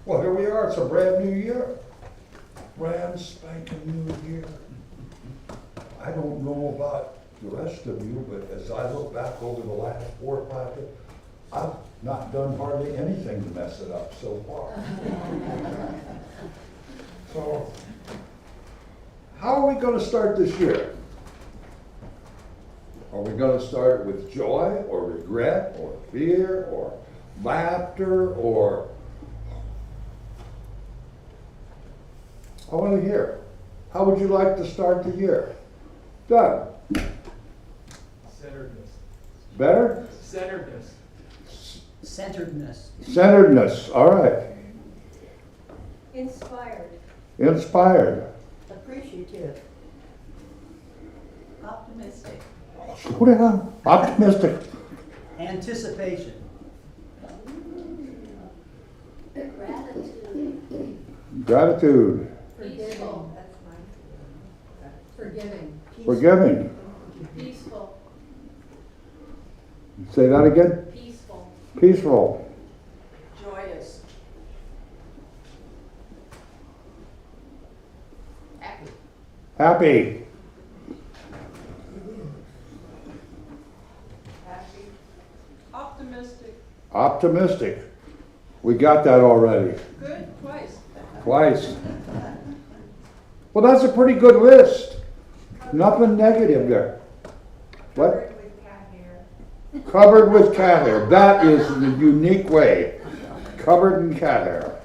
Well, here we are, it's a brand new year. Brand spanking new year. I don't know about the rest of you, but as I look back over the last 4 or 5 years, I've not done hardly anything to mess it up so far. So, how are we gonna start this year? Are we gonna start with joy, or regret, or fear, or laughter, or... I want to hear. How would you like to start the year? Doug? Centeredness. Better? Centeredness. Centeredness. Centeredness, all right. Inspired. Inspired. Appreciative. Optimistic. Slow down. Optimistic. Anticipation. Gratitude. Gratitude. Peaceful. That's mine. Forgiving. Forgiving. Peaceful. Say that again. Peaceful. Peaceful. Joyous. Happy. Happy. Happy. Optimistic. Optimistic. We got that already. Good, twice. Twice. Well, that's a pretty good list. Nothing negative there. What? Covered with cat hair. Covered with cat hair. That is the unique way. Covered in cat hair.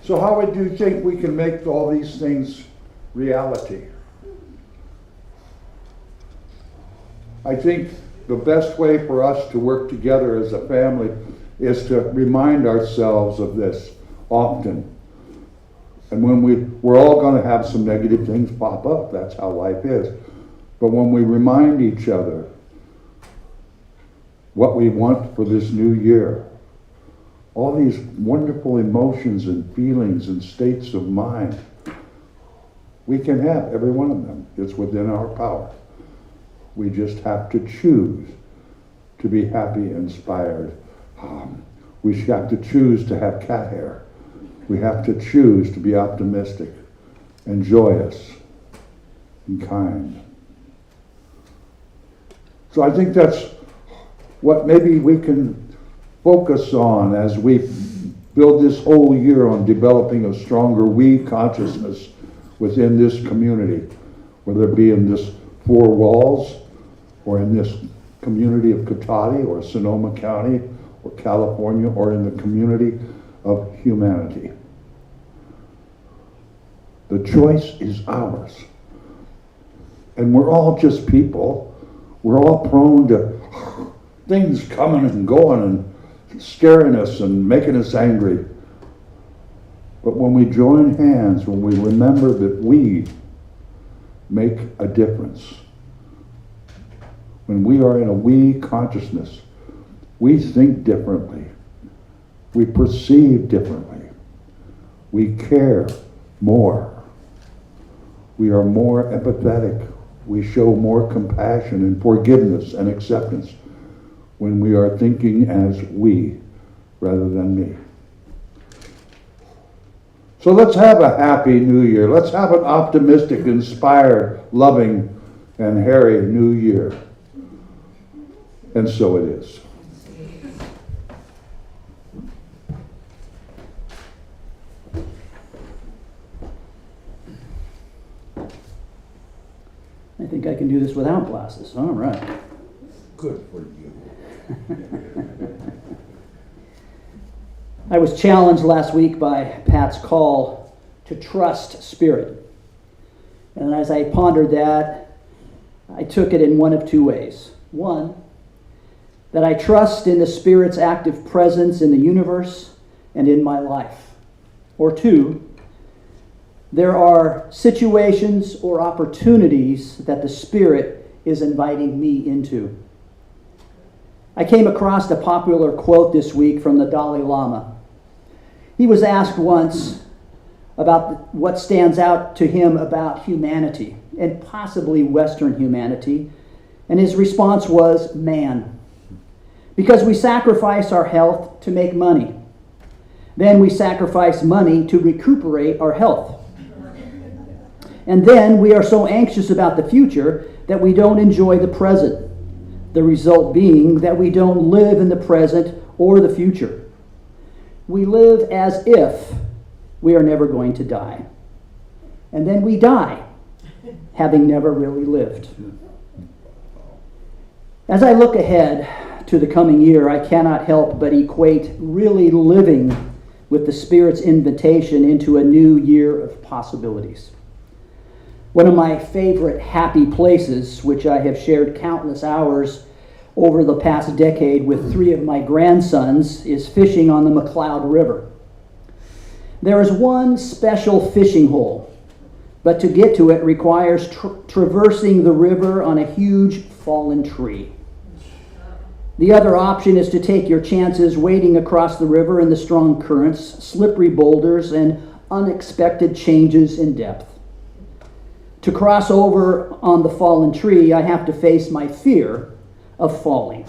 So how would you think we can make all these things reality? I think the best way for us to work together as a family is to remind ourselves of this often. And when we're all going to have some negative things pop up. That's how life is. But when we remind each other what we want for this new year, all these wonderful emotions and feelings and states of mind, we can have every one of them. It's within our power. We just have to choose to be happy, inspired. We have to choose to have cat hair. We have to choose to be optimistic and joyous and kind. So I think that's what maybe we can focus on as we build this whole year on developing a stronger we consciousness within this community, whether it be in this 4 walls or in this community of Cotati or Sonoma County or California or in the community of humanity. The choice is ours. And we're all just people. We're all prone to things coming and going and scaring us and making us angry. But when we join hands, when we remember that we make a difference, when we are in a we consciousness, we think differently. We perceive differently. We care more. We are more empathetic. We show more compassion and forgiveness and acceptance when we are thinking as we rather than me. So let's have a happy new year. Let's have an optimistic, inspired, loving, and hairy new year. And so it is. I think I can do this without glasses. All right. Good for you. I was challenged last week by Pat's call to trust Spirit. And as I pondered that, I took it in one of 2 ways. One, that I trust in the Spirit's active presence in the universe and in my life. Or 2, there are situations or opportunities that the Spirit is inviting me into. I came across a popular quote this week from the Dalai Lama. He was asked once about what stands out to him about humanity, and possibly Western humanity, and his response was man. Because we sacrifice our health to make money. Then we sacrifice money to recuperate our health. And then we are so anxious about the future that we don't enjoy the present. The result being that we don't live in the present or the future. We live as if we are never going to die. And then we die, having never really lived. As I look ahead to the coming year, I cannot help but equate really living with the Spirit's invitation into a new year of possibilities. One of my favorite happy places, which I have shared countless hours over the past decade with 3 of my grandsons, is fishing on the McCloud River. There is one special fishing hole, but to get to it requires traversing the river on a huge fallen tree. The other option is to take your chances wading across the river in the strong currents, slippery boulders, and unexpected changes in depth. To cross over on the fallen tree, I have to face my fear of falling.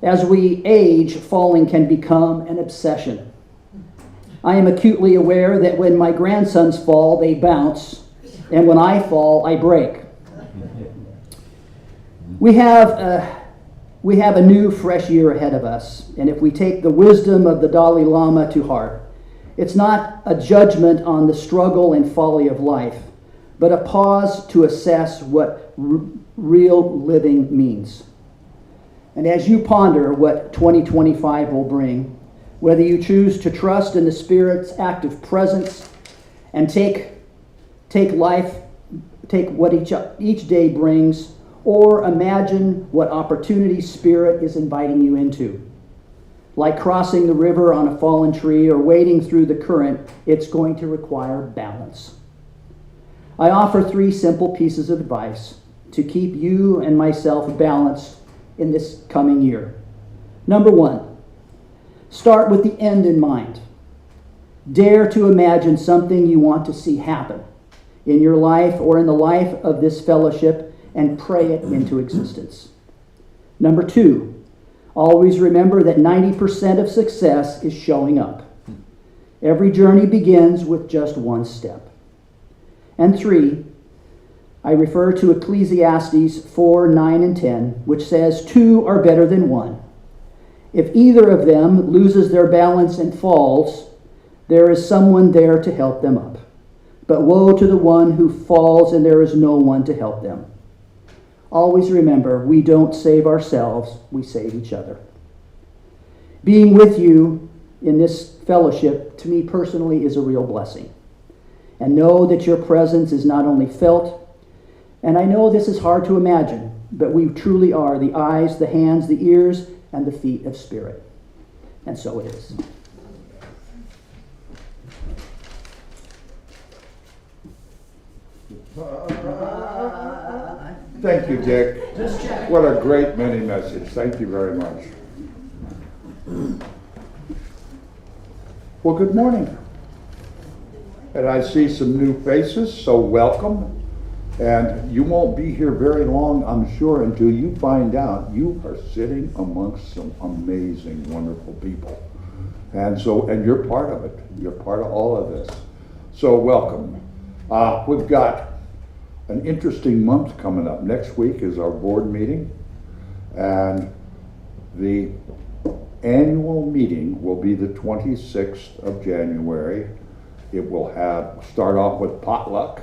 As we age, falling can become an obsession. I am acutely aware that when my grandsons fall, they bounce, and when I fall, I break. We have a new, fresh year ahead of us, and if we take the wisdom of the Dalai Lama to heart, it's not a judgment on the struggle and folly of life, but a pause to assess what real living means. And as you ponder what 2025 will bring, whether you choose to trust in the Spirit's active presence and take what each day brings, or imagine what opportunity Spirit is inviting you into. Like crossing the river on a fallen tree or wading through the current, it's going to require balance. I offer 3 simple pieces of advice to keep you and myself balanced in this coming year. Number 1, start with the end in mind. Dare to imagine something you want to see happen in your life or in the life of this fellowship and pray it into existence. Number 2, always remember that 90% of success is showing up. Every journey begins with just one step. And 3, I refer to Ecclesiastes 4, 9, and 10, which says 2 are better than 1. If either of them loses their balance and falls, there is someone there to help them up. But woe to the one who falls and there is no one to help them. Always remember, we don't save ourselves, we save each other. Being with you in this fellowship, to me personally, is a real blessing. And know that your presence is not only felt, and I know this is hard to imagine, but we truly are the eyes, the hands, the ears, and the feet of Spirit. And so it is. Thank you, Dick. What a great mini message. Thank you very much. Well, good morning. And I see some new faces, so welcome. And you won't be here very long, I'm sure, until you find out you are sitting amongst some amazing, wonderful people. And you're part of it. You're part of all of this. So welcome. We've got an interesting month coming up. Next week is our board meeting. And the annual meeting will be the 26th of January. It will start off with potluck,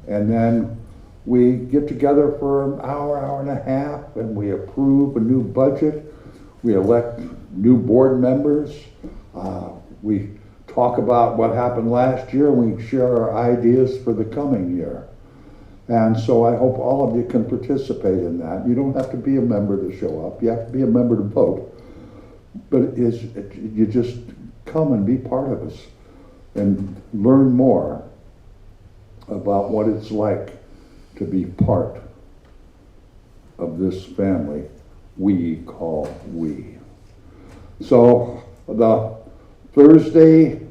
and then we get together for an hour and a half, and we approve a new budget. We elect new board members. We talk about what happened last year, and we share our ideas for the coming year. And so I hope all of you can participate in that. You don't have to be a member to show up. You have to be a member to vote. But you just come and be part of us and learn more about what it's like to be part of this family we call we. So the Thursday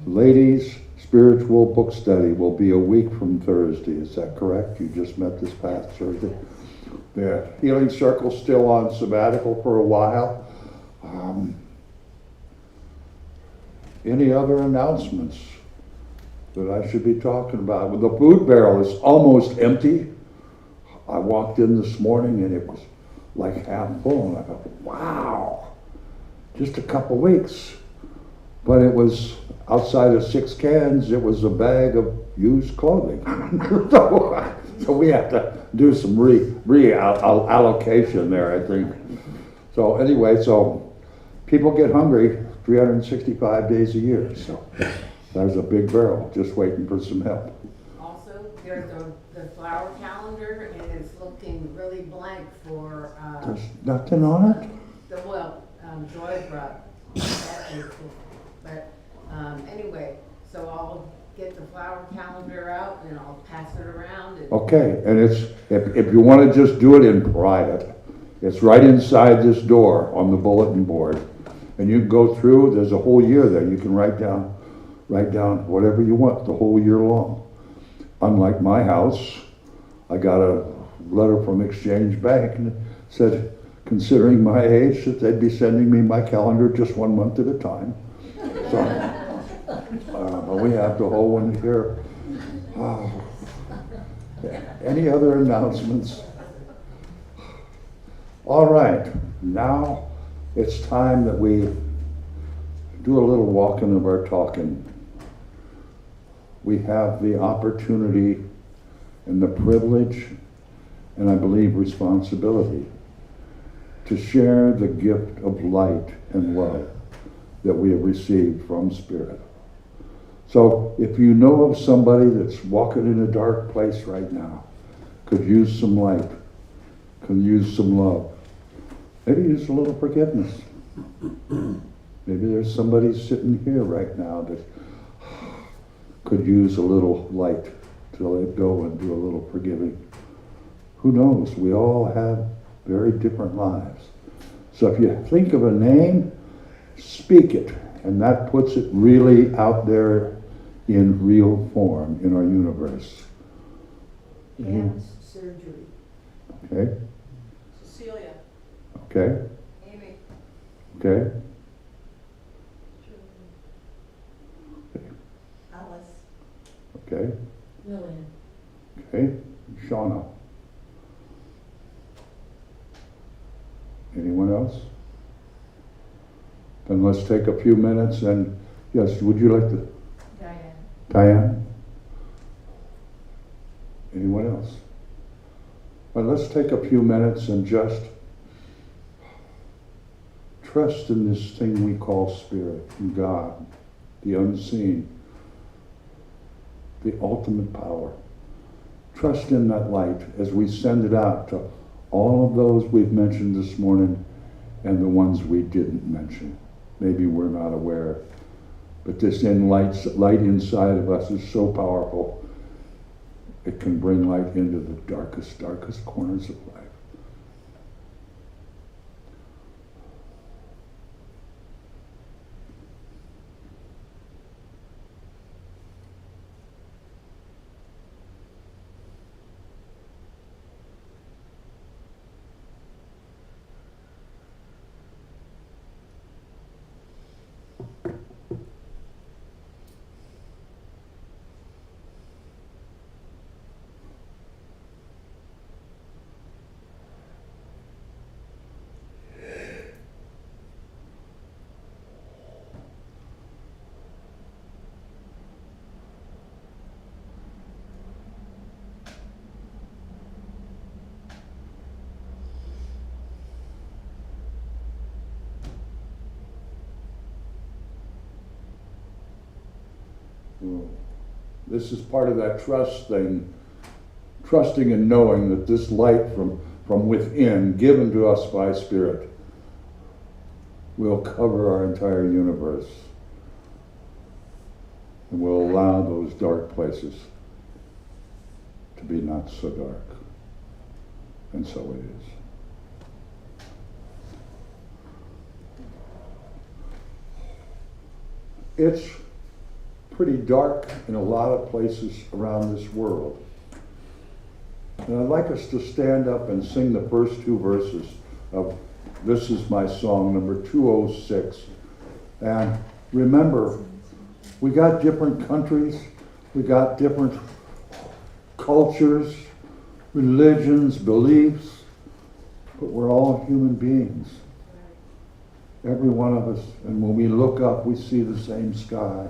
ladies spiritual book study will be a week from Thursday. Is that correct? You just met this past Thursday. The Healing Circle's still on sabbatical for a while. Any other announcements that I should be talking about? Well, the food barrel is almost empty. I walked in this morning and it was like half full, and I thought, wow, just a couple weeks. But it was, outside of 6 cans, it was a bag of used clothing. So we have to do some reallocation there, I think. So anyway, so people get hungry 365 days a year. So there's a big barrel just waiting for some help. Also, there's the flower calendar, and it's looking really blank for, There's nothing on it? Joy brought that info. But, anyway, so I'll get the flower calendar out and I'll pass it around and. Okay, and it's, if you want to just do it in private, it's right inside this door on the bulletin board. And you can go through, there's a whole year there. You can write down whatever you want the whole year long. Unlike my house, I got a letter from Exchange Bank and it said, considering my age, that they'd be sending me my calendar just 1 month at a time. So, but we have the whole one here. Any other announcements? All right, now it's time that we do a little walking of our talking. We have the opportunity and the privilege, and I believe responsibility, to share the gift of light and love that we have received from Spirit. So if you know of somebody that's walking in a dark place right now, could use some light, could use some love, maybe use a little forgiveness. Maybe there's somebody sitting here right now that could use a little light to let go and do a little forgiving. Who knows? We all have very different lives. So if you think of a name, speak it, and that puts it really out there in real form in our universe. Hands surgery. Okay? Cecilia. Okay? Amy. Okay? Alice. Okay? Lillian. Okay? Shauna. Anyone else? Then let's take a few minutes and, yes, would you like to? Diane. Diane? Anyone else? Well, let's take a few minutes and just trust in this thing we call Spirit, in God, the unseen, the ultimate power. Trust in that light as we send it out to all of those we've mentioned this morning and the ones we didn't mention. Maybe we're not aware. But this light inside of us is so powerful, it can bring light into the darkest corners of life. This is part of that trust thing, trusting and knowing that this light from within, given to us by Spirit, will cover our entire universe and will allow those dark places to be not so dark. And so it is. It's pretty dark in a lot of places around this world. And I'd like us to stand up and sing the first two verses of This Is My Song, number 206. And remember, we got different countries, we got different cultures, religions, beliefs, but we're all human beings. Every one of us. And when we look up, we see the same sky.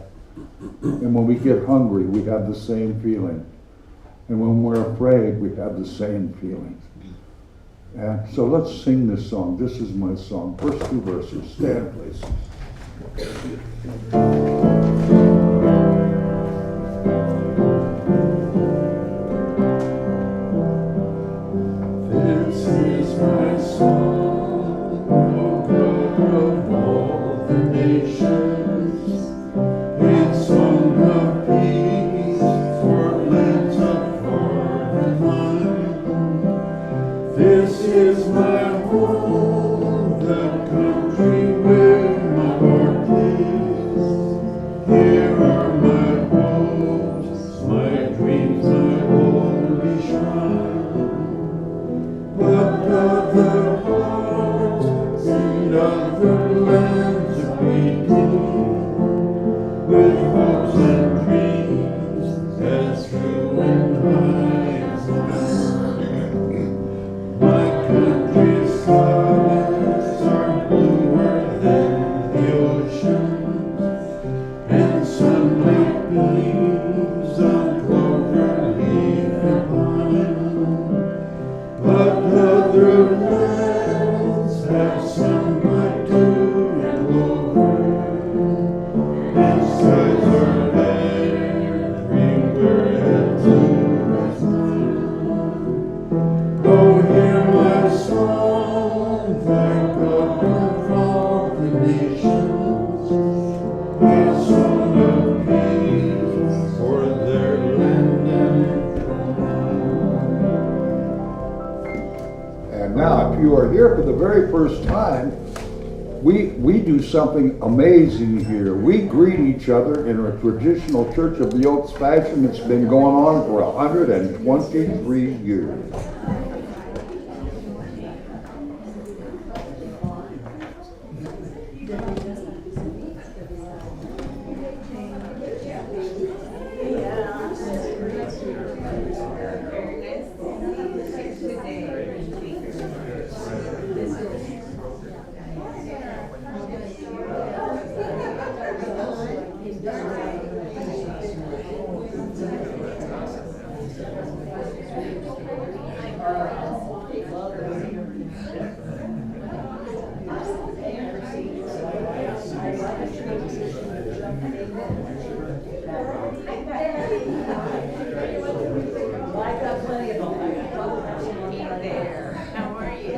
And when we get hungry, we have the same feeling. And when we're afraid, we have the same feelings. And so let's sing this song. This is my song. First two verses. Stand, please. This is my song, O God of all the nations, a song of peace for lands afar and mine. This is my home, the country where my heart is. Here are my hopes, my dreams, my holy shrine. But other hearts and other lands are beating with hopes and dreams as true and high as mine. My country's skies are bluer than the oceans, and sunlight beams on clover leaf and pine. But other lands have sunlight too and clover, and skies are everywhere as blue as mine. Oh, hear my song, thy God of all the nations, a song of peace for their land and And now, if you are here for the very first time, we do something amazing here. We greet each other in a traditional Church of the Oaks fashion that's been going on for 123 years. How are you?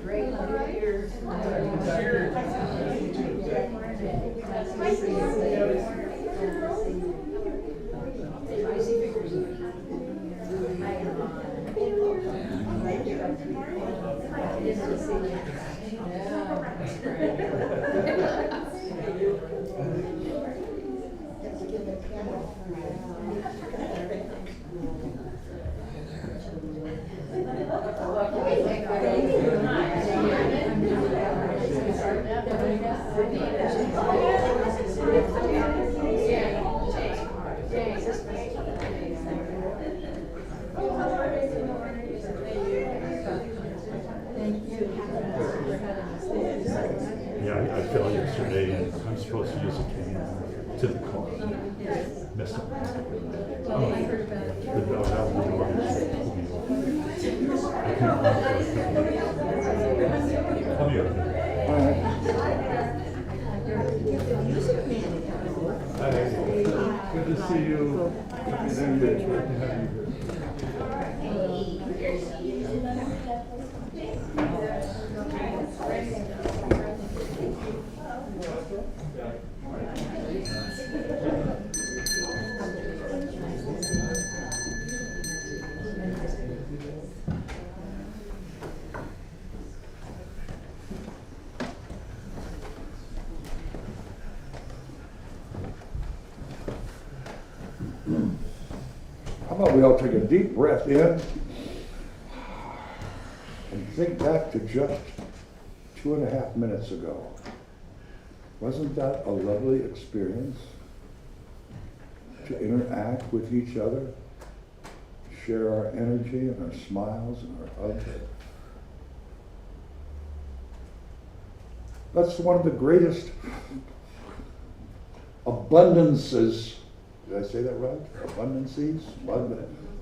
Great New Year's. Yeah, I fell yesterday and I'm supposed to use a cane to the car. Messed up. Oh, the dog out the door and pulled me over. I couldn't run for a couple of minutes. Come here. Hi. Good to see you. Good to have you here. How about we all take a deep breath in and think back to just 2.5 minutes ago. Wasn't that a lovely experience? To interact with each other, share our energy and our smiles and our hugs. That's one of the greatest abundances. Did I say that right? Abundances?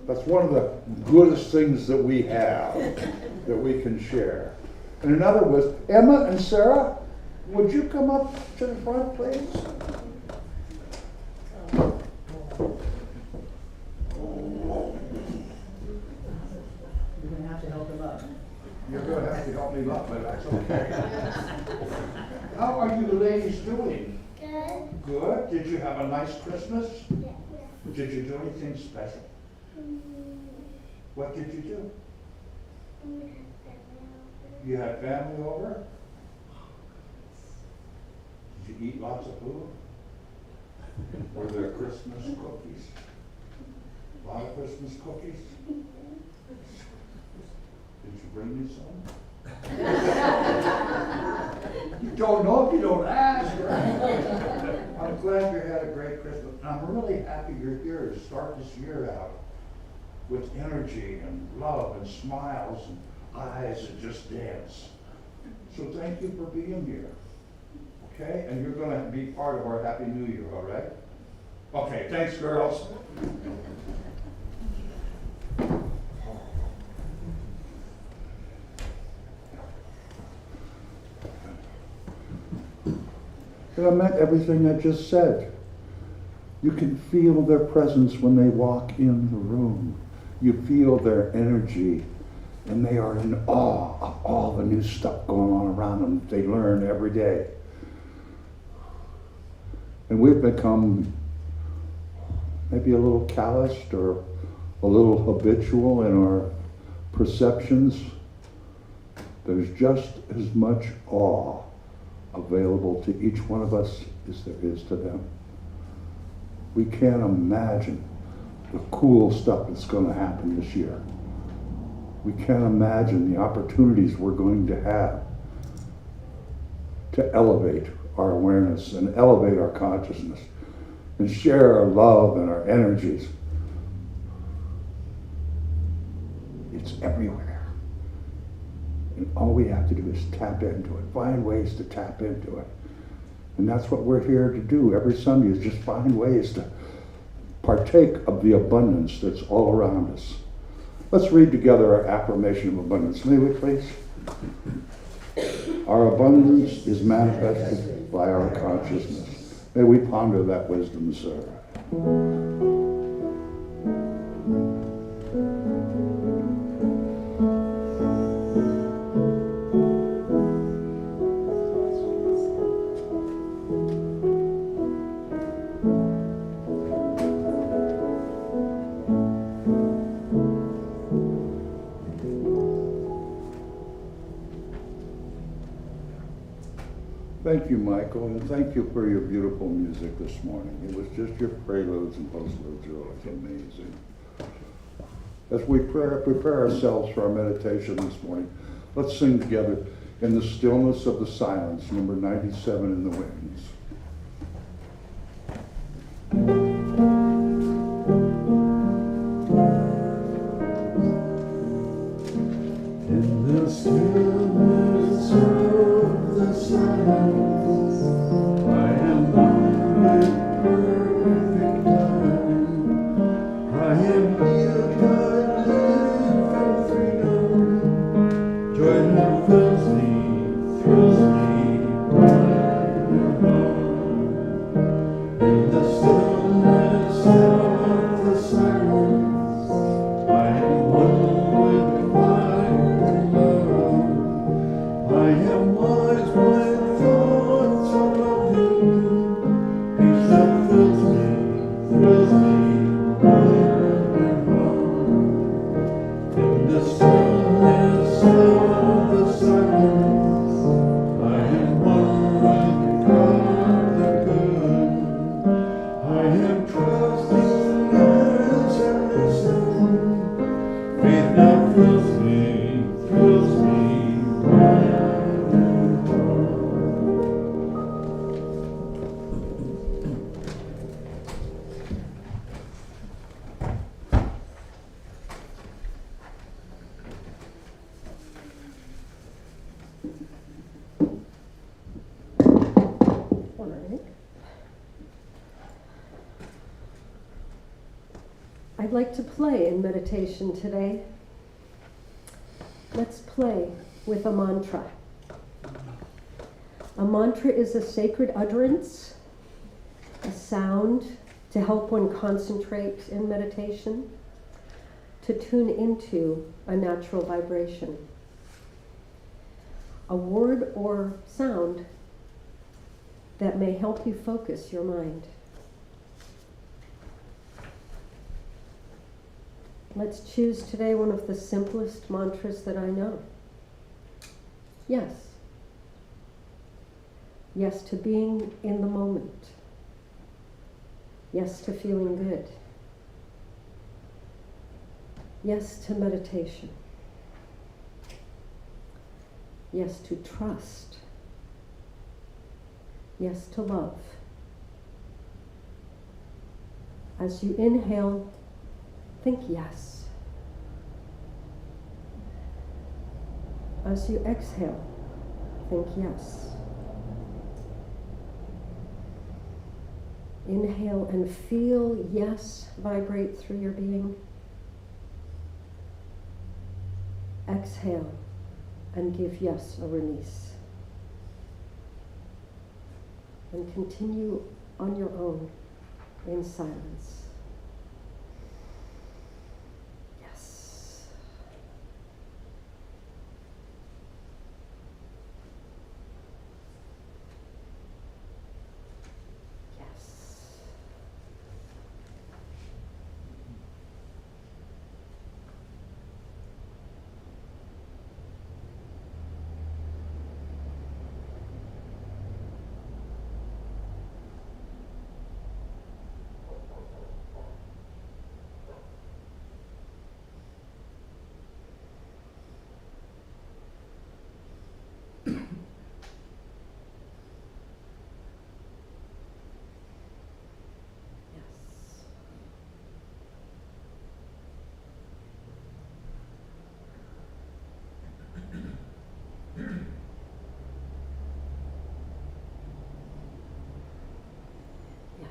That's one of the goodest things that we have, that we can share. And another was, Emma and Sarah, would you come up to the front, please? You're gonna have to help him up. You're going to have to help me up, but that's okay. How are you ladies doing? Good. Good. Did you have a nice Christmas? Yeah. Did you do anything special? What did you do? You had family over? Did you eat lots of food? Were there Christmas cookies? A lot of Christmas cookies? Did you bring me some? You don't know if you don't ask, right? I'm glad you had a great Christmas. And I'm really happy you're here to start this year out with energy and love and smiles and eyes that just dance. So thank you for being here. Okay? And you're going to be part of our Happy New Year, all right? Okay, thanks, girls. And I meant everything I just said. You can feel their presence when they walk in the room. You feel their energy, and they are in awe of all the new stuff going on around them that they learn every day. And we've become maybe a little calloused or a little habitual in our perceptions. There's just as much awe available to each one of us as there is to them. We can't imagine the cool stuff that's going to happen this year. We can't imagine the opportunities we're going to have to elevate our awareness and elevate our consciousness and share our love and our energies. It's everywhere. And all we have to do is tap into it, find ways to tap into it. And that's what we're here to do every Sunday, is just find ways to partake of the abundance that's all around us. Let's read together our affirmation of abundance. May we please? Our abundance is manifested by our consciousness. May we ponder that wisdom, sir. Thank you, Michael, and thank you for your beautiful music this morning. It was just your preludes and postludes are always amazing. As we prepare ourselves for our meditation this morning, let's sing together In the Stillness of the Silence, number 97 in the Winds. In the stillness of the silence, I am moving perfect time. I am healed, God, live for freedom. Joy that fills me, thrills me, bright and home. I'd like to play in meditation today. Let's play with a mantra. A mantra is a sacred utterance, a sound to help one concentrate in meditation, to tune into a natural vibration. A word or sound that may help you focus your mind. Let's choose today one of the simplest mantras that I know. Yes. Yes to being in the moment. Yes to feeling good. Yes to meditation. Yes to trust. Yes to love. As you inhale, think yes. As you exhale, think yes. Inhale and feel yes vibrate through your being. Exhale and give yes a release. And continue on your own in silence. Yes. Yes. Yes. Yes.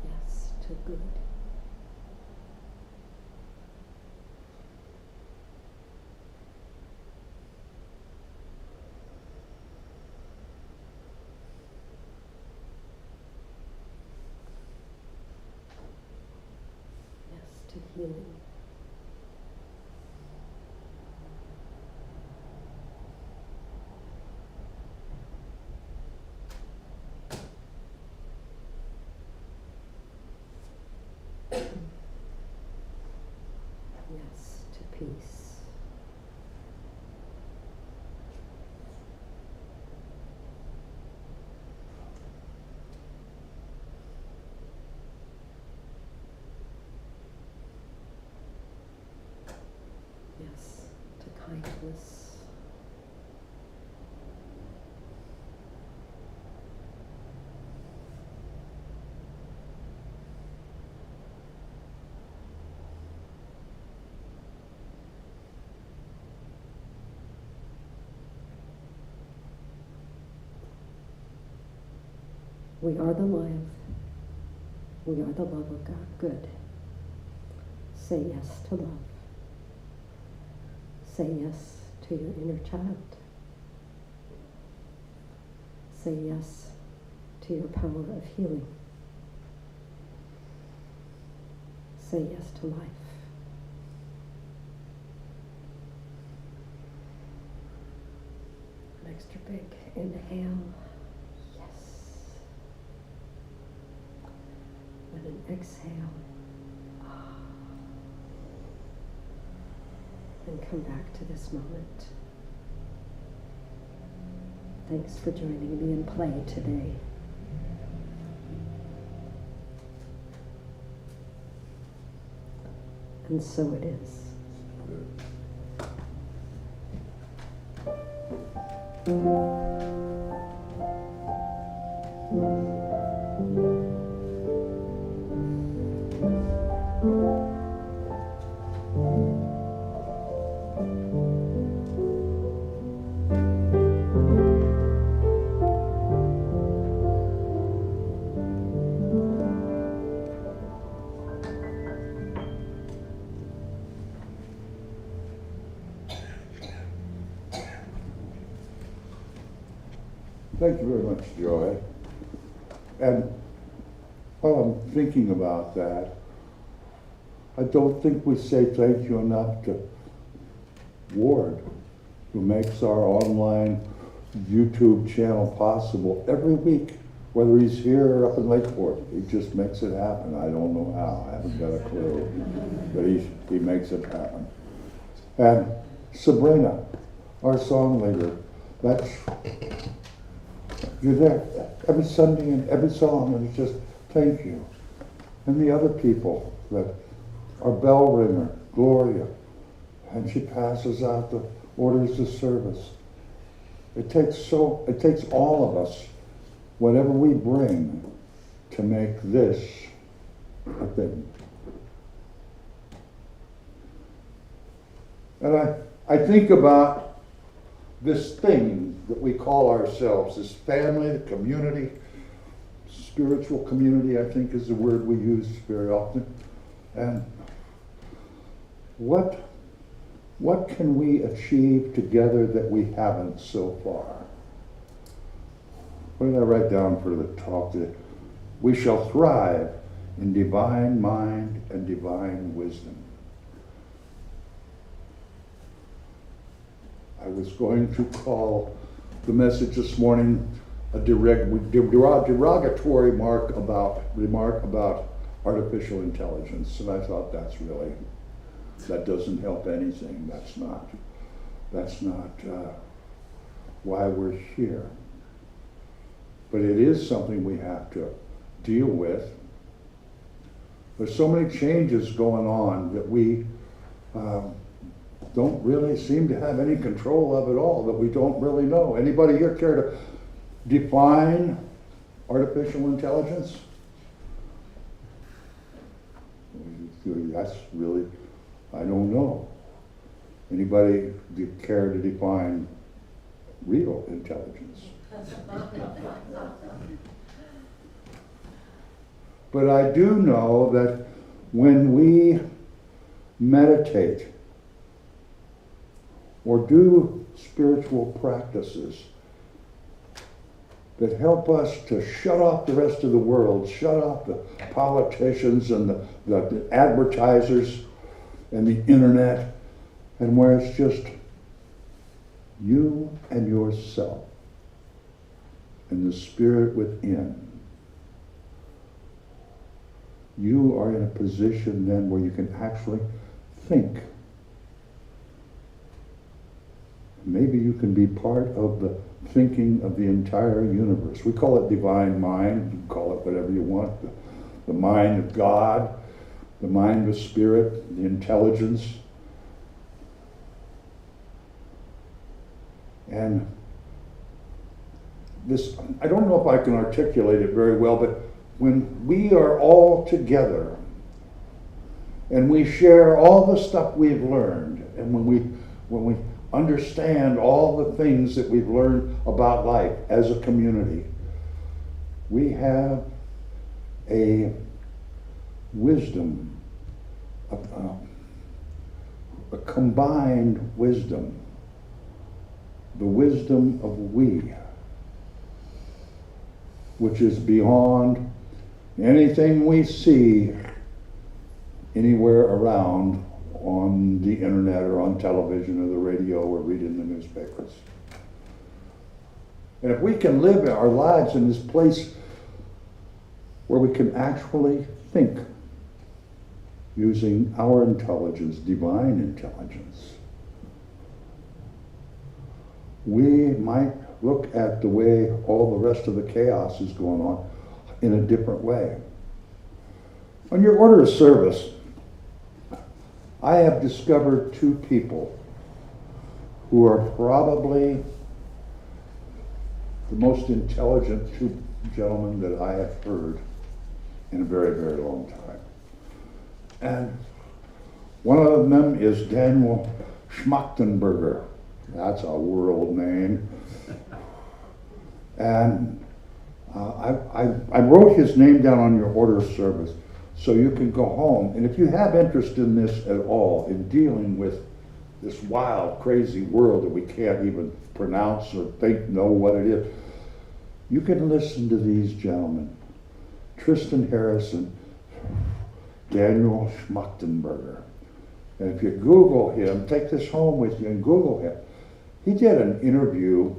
Yes to good. Yes to healing. Yes to peace. Yes to kindness. We are the life. We are the love of God. Good. Say yes to love. Say yes to your inner child. Say yes to your power of healing. Say yes to life. An extra big inhale. Yes. And an exhale. And come back to this moment. Thanks for joining me in play today. And so it is. Thank you very much, Joy. And while I'm thinking about that, I don't think we say thank you enough to Ward, who makes our online YouTube channel possible every week, whether he's here or up in Lakeport. He just makes it happen. I don't know how. I haven't got a clue. But he makes it happen. And Sabrina, our song leader, you're there every Sunday and every song, and it's just thank you. And the other people that our bell ringer, Gloria, and she passes out the orders of service. It takes all of us, whatever we bring, to make this a thing. And I think about this thing that we call ourselves, this family, the community, spiritual community, I think is the word we use very often. And what can we achieve together that we haven't so far? What did I write down for the talk today? We shall thrive in divine mind and divine wisdom. I was going to call the message this morning a derogatory remark about artificial intelligence, and I thought that doesn't help anything. That's not why we're here. But it is something we have to deal with. There's so many changes going on that we don't really seem to have any control of at all, that we don't really know. Anybody here care to define artificial intelligence? That's really, I don't know. Anybody care to define real intelligence? But I do know that when we meditate or do spiritual practices that help us to shut off the rest of the world, shut off the politicians and the advertisers and the internet, and where it's just you and yourself and the spirit within. You are in a position then where you can actually think. Maybe you can be part of the thinking of the entire universe. We call it divine mind. You can call it whatever you want. The mind of God, the mind of spirit, the intelligence. And this, I don't know if I can articulate it very well, but when we are all together and we share all the stuff we've learned, and when we understand all the things that we've learned about life as a community, we have a wisdom, a combined wisdom, the wisdom of we, which is beyond anything we see anywhere around on the internet or on television or the radio or read in the newspapers. And if we can live our lives in this place where we can actually think using our intelligence, divine intelligence, we might look at the way all the rest of the chaos is going on in a different way. On your order of service, I have discovered two people who are probably the most intelligent two gentlemen that I have heard in a very, very long time. And one of them is Daniel Schmachtenberger. That's a world name. And I wrote his name down on your order of service so you can go home. And if you have interest in this at all, in dealing with this wild, crazy world that we can't even pronounce or know what it is, you can listen to these gentlemen, Tristan Harris and Daniel Schmachtenberger. And if you Google him, take this home with you and Google him. He did an interview,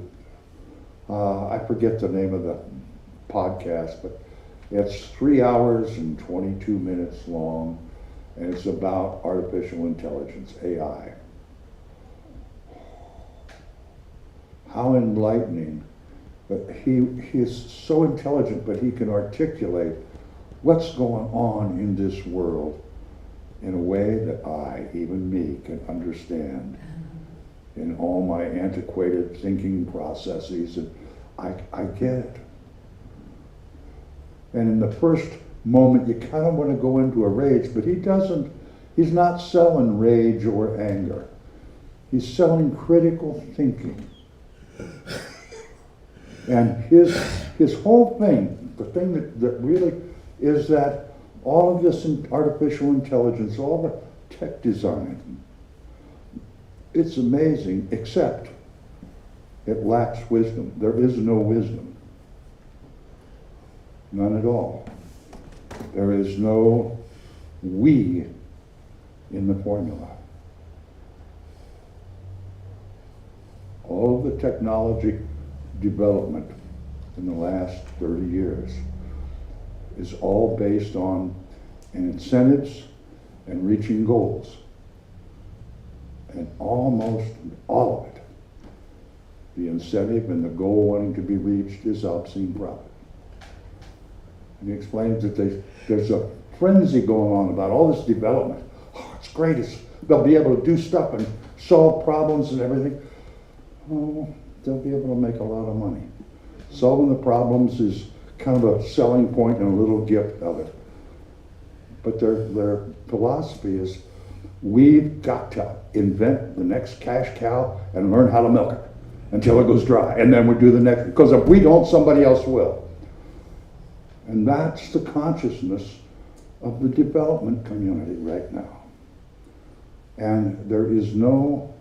I forget the name of the podcast, but it's 3 hours and 22 minutes long, and it's about artificial intelligence, AI. How enlightening. But he is so intelligent, but he can articulate what's going on in this world in a way that I, even me, can understand in all my antiquated thinking processes, and I get it. And in the first moment, you kind of want to go into a rage, but he's not selling rage or anger. He's selling critical thinking. And his whole thing, the thing that really is that all of this artificial intelligence, all the tech design, it's amazing, except it lacks wisdom. There is no wisdom. None at all. There is no we in the formula. All of the technology development in the last 30 years is all based on incentives and reaching goals. And almost all of it, the incentive and the goal wanting to be reached is obscene profit. And he explains that there's a frenzy going on about all this development. Oh, it's great. They'll be able to do stuff and solve problems and everything. Oh, they'll be able to make a lot of money. Solving the problems is kind of a selling point and a little gift of it. But their philosophy is, we've got to invent the next cash cow and learn how to milk it until it goes dry. And then we'll do the next, because if we don't, somebody else will. And that's the consciousness of the development community right now. And there is no,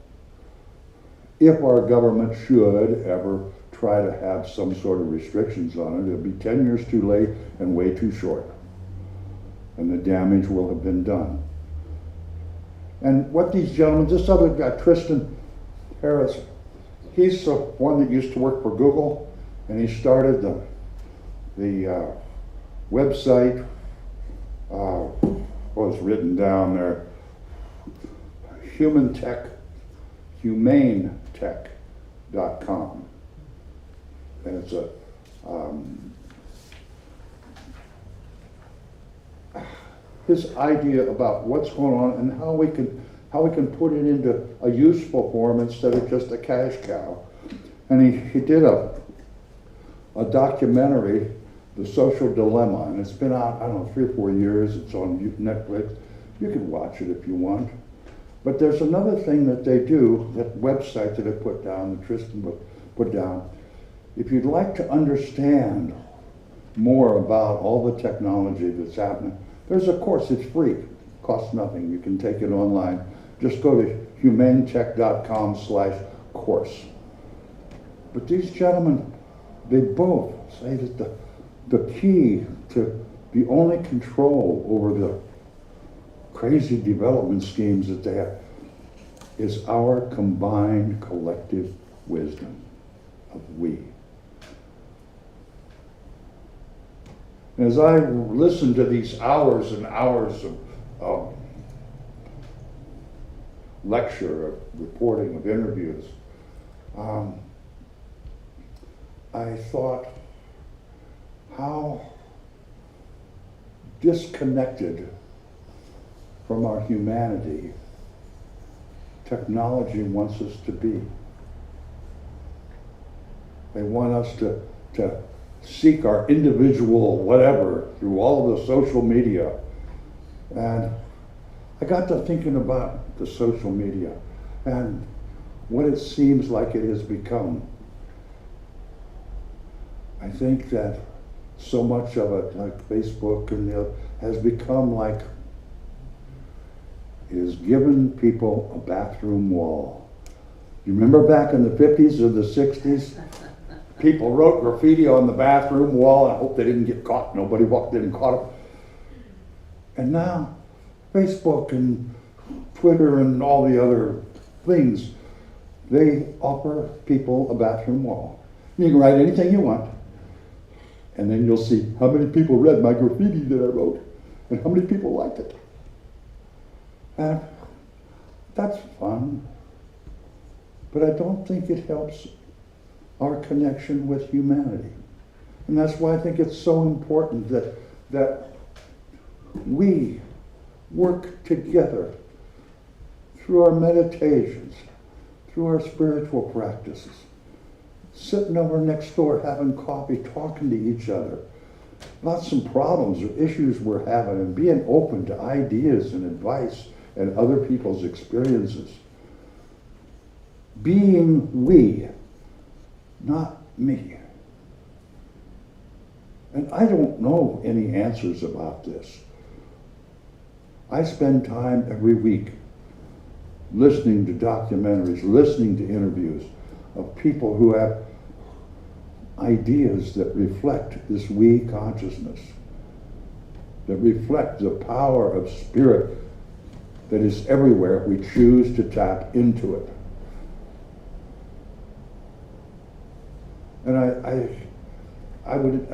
if our government should ever try to have some sort of restrictions on it, it'll be 10 years too late and way too short. And the damage will have been done. And what these gentlemen, this other guy, Tristan Harris, he's the one that used to work for Google, and he started the website, was written down there, humanetech.com. And it's a, his idea about what's going on and how we can put it into a useful form instead of just a cash cow. And he did a documentary, The Social Dilemma, and it's been out, I don't know, 3 or 4 years. It's on Netflix. You can watch it if you want. But there's another thing that they do, that website that I put down, that Tristan put down. If you'd like to understand more about all the technology that's happening, there's a course. It's free. It costs nothing. You can take it online. Just go to humanetech.com/course. But these gentlemen, they both say that the key to the only control over the crazy development schemes that they have is our combined collective wisdom of we. And as I listen to these hours and hours of lecture, of reporting, of interviews, I thought how disconnected from our humanity technology wants us to be. They want us to seek our individual whatever through all the social media. And I got to thinking about the social media and what it seems like it has become. I think that so much of it, like Facebook and has become like, is giving people a bathroom wall. You remember back in the 50s or the 60s? People wrote graffiti on the bathroom wall. I hope they didn't get caught. Nobody walked in and caught them. And now, Facebook and Twitter and all the other things, they offer people a bathroom wall. You can write anything you want. And then you'll see how many people read my graffiti that I wrote and how many people liked it. And that's fun. But I don't think it helps our connection with humanity. And that's why I think it's so important that we work together through our meditations, through our spiritual practices, sitting over next door having coffee, talking to each other about some problems or issues we're having and being open to ideas and advice and other people's experiences. Being we, not me. And I don't know any answers about this. I spend time every week listening to documentaries, listening to interviews of people who have ideas that reflect this we consciousness, that reflect the power of spirit that is everywhere if we choose to tap into it. And I would,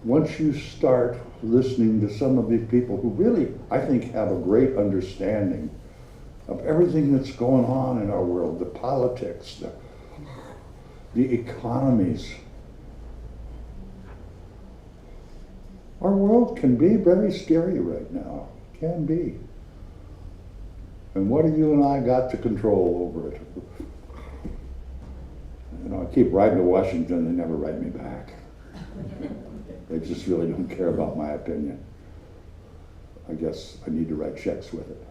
once you start listening to some of these people who really, I think, have a great understanding of everything that's going on in our world, the politics, the economies. Our world can be very scary right now, can be. And what have you and I got to control over it? You know, I keep writing to Washington, they never write me back. They just really don't care about my opinion. I guess I need to write checks with it.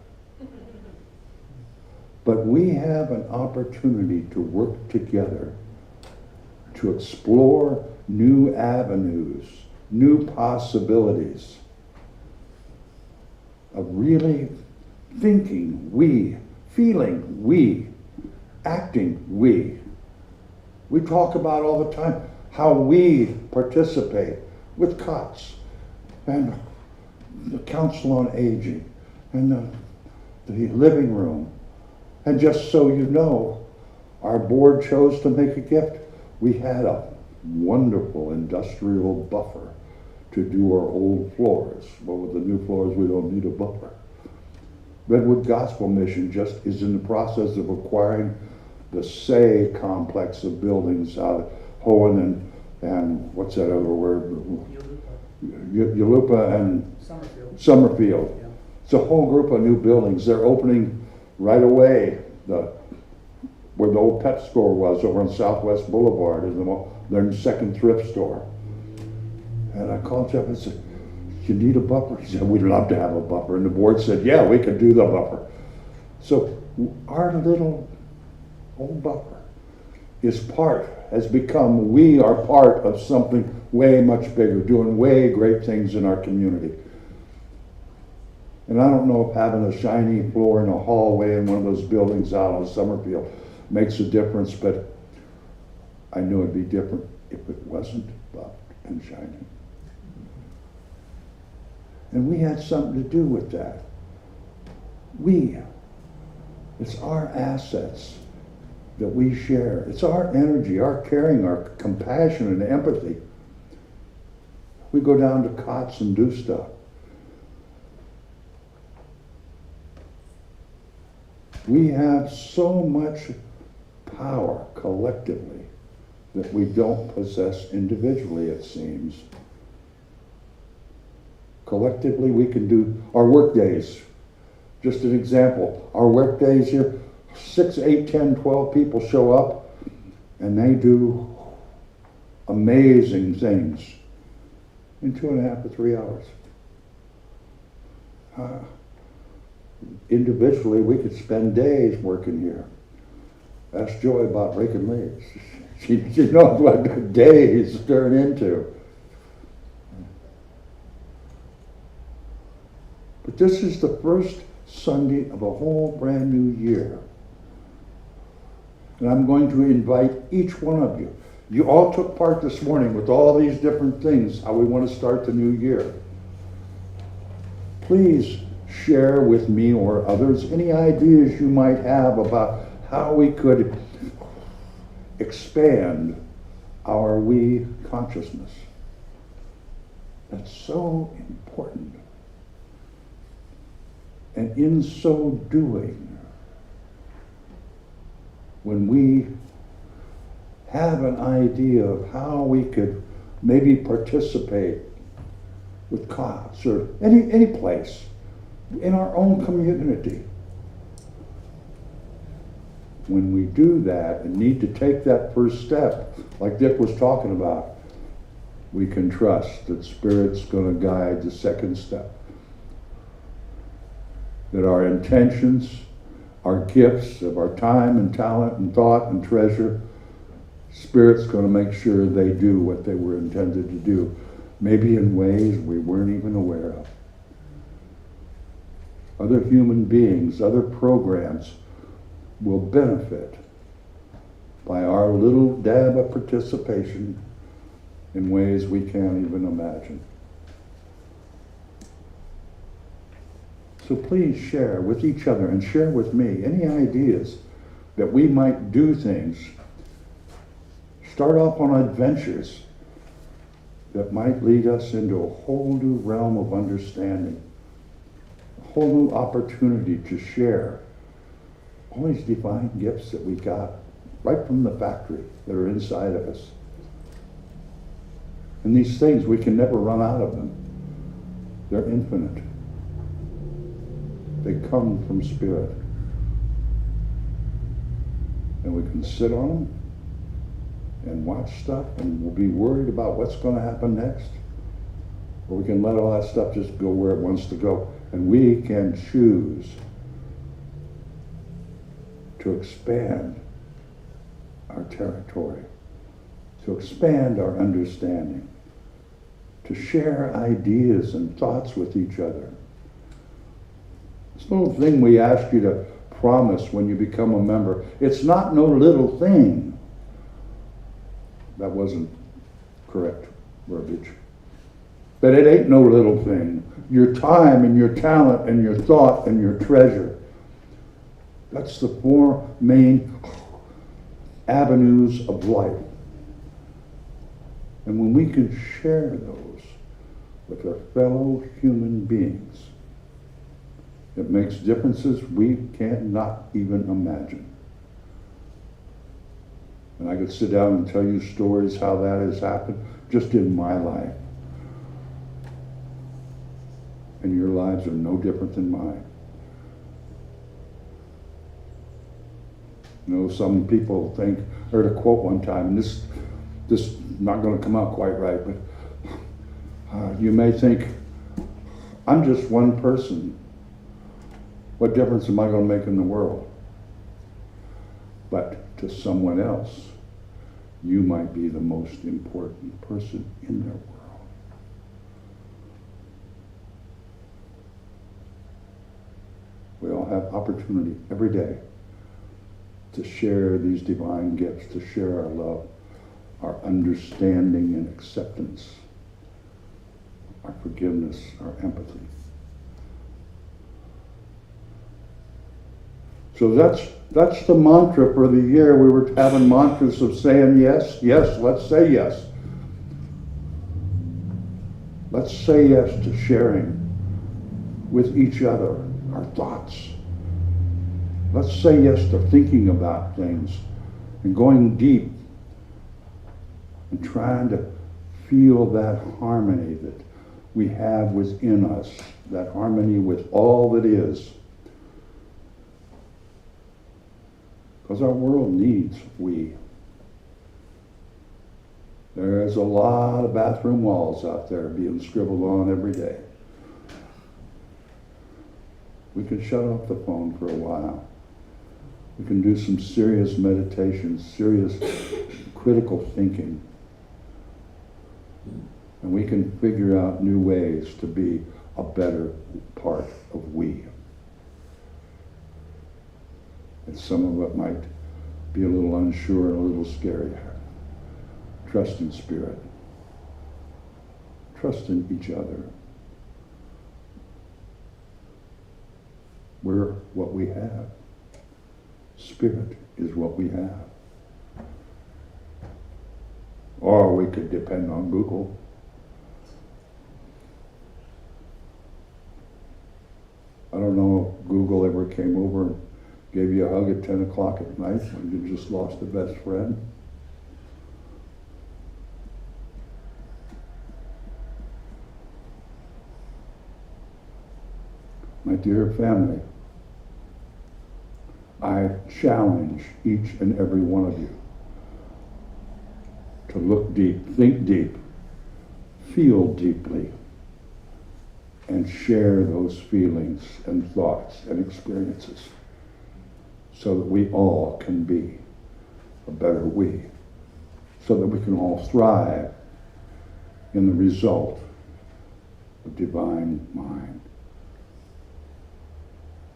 But we have an opportunity to work together to explore new avenues, new possibilities of really thinking we, feeling we, acting we. We talk about all the time how we participate with COTS and the Council on Aging and the living room. And just so you know, our board chose to make a gift. We had a wonderful industrial buffer to do our old floors. But with the new floors, we don't need a buffer. Redwood Gospel Mission just is in the process of acquiring the Say complex of buildings out of Hohen and what's that other word? Yulupa and Summerfield. Yeah. It's a whole group of new buildings. They're opening right away where the old pet store was over on Southwest Boulevard, is their second thrift store. And I called Jeff and said, "You need a buffer?" He said, "We'd love to have a buffer." And the board said, "Yeah, we could do the buffer." So our little old buffer has become, we are part of something way much bigger, doing way great things in our community. And I don't know if having a shiny floor in a hallway in one of those buildings out on Summerfield makes a difference, but I knew it'd be different if it wasn't buffed and shiny. And we had something to do with that. It's our assets that we share. It's our energy, our caring, our compassion and empathy. We go down to COTS and do stuff. We have so much power collectively that we don't possess individually, it seems. Collectively, we can do our work days. Just an example, our work days here, 6, 8, 10, 12 people show up And they do amazing things in 2.5 to 3 hours. Individually, we could spend days working here. Ask Joy about raking leaves. She knows what days turn into. But this is the first Sunday of a whole brand new year. And I'm going to invite each one of you. You all took part this morning with all these different things, how we want to start the new year. Please share with me or others any ideas you might have about how we could expand our we consciousness. That's so important. And in so doing, when we have an idea of how we could maybe participate with COTS or any place in our own community, when we do that and need to take that first step, like Dick was talking about, we can trust that Spirit's going to guide the second step. That our intentions, our gifts of our time and talent and thought and treasure, Spirit's going to make sure they do what they were intended to do, maybe in ways we weren't even aware of. Other human beings, other programs will benefit by our little dab of participation in ways we can't even imagine. So please share with each other and share with me any ideas that we might do things. Start off on adventures that might lead us into a whole new realm of understanding, a whole new opportunity to share all these divine gifts that we got right from the factory that are inside of us. And these things, we can never run out of them. They're infinite. They come from Spirit. And we can sit on them and watch stuff and we'll be worried about what's going to happen next. Or we can let all that stuff just go where it wants to go. And we can choose to expand our territory, to expand our understanding, to share ideas and thoughts with each other. This little thing we ask you to promise when you become a member, it's not no little thing. That wasn't correct verbiage. But it ain't no little thing. Your time and your talent and your thought and your treasure. That's the 4 main avenues of life. And when we can share those with our fellow human beings, it makes differences we cannot even imagine. And I could sit down and tell you stories how that has happened just in my life. And your lives are no different than mine. You know, some people think, I heard a quote one time, and this is not going to come out quite right, but you may think, I'm just one person. What difference am I going to make in the world? But to someone else, you might be the most important person in their world. We all have opportunity every day to share these divine gifts, to share our love, our understanding and acceptance, our forgiveness, our empathy. So that's the mantra for the year. We were having mantras of saying yes, yes, let's say yes. Let's say yes to sharing with each other our thoughts. Let's say yes to thinking about things and going deep and trying to feel that harmony that we have within us, that harmony with all that is. Because our world needs we. There's a lot of bathroom walls out there being scribbled on every day. We can shut off the phone for a while. We can do some serious meditation, serious critical thinking. And we can figure out new ways to be a better part of we. And some of it might be a little unsure and a little scary. Trust in Spirit. Trust in each other. We're what we have. Spirit is what we have. Or we could depend on Google. I don't know if Google ever came over and gave you a hug at 10 o'clock at night when you just lost a best friend. My dear family, I challenge each and every one of you to look deep, think deep, feel deeply, and share those feelings and thoughts and experiences so that we all can be a better we, so that we can all thrive in the result of divine mind,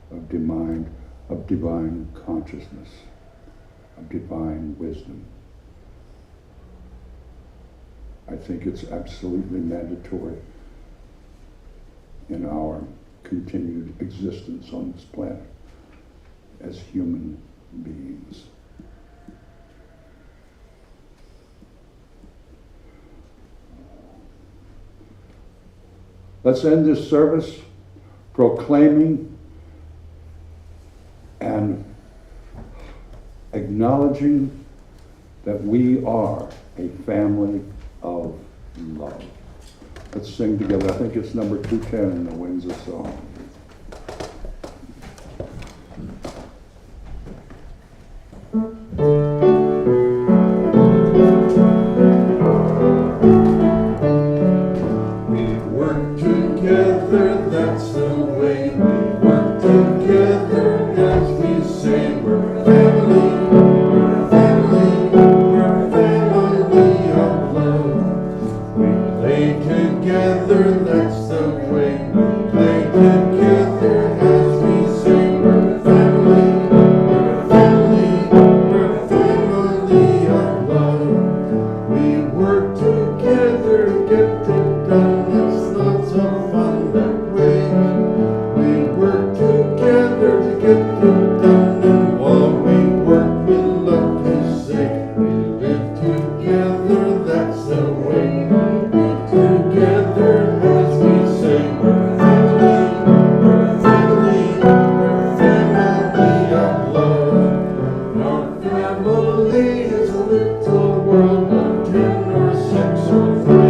of divine consciousness, of divine wisdom. I think it's absolutely mandatory in our continued existence on this planet as human beings. Let's end this service proclaiming and acknowledging that we are a family of love. Let's sing together. I think it's number 210 in the Windsor song. We work together, that's the way we work together, as we say we're family, we're family, we're family of love. We play together, that's the way we play together, as we say we're family, we're family, we're family of love. We work together, get it done, it's lots of fun that way. We work together to get it done, and while we work we love to say we live together, that's the way. We live together as we say we're family, we're family, we're family of love. Our family is a little world of 10 or 6 or 5.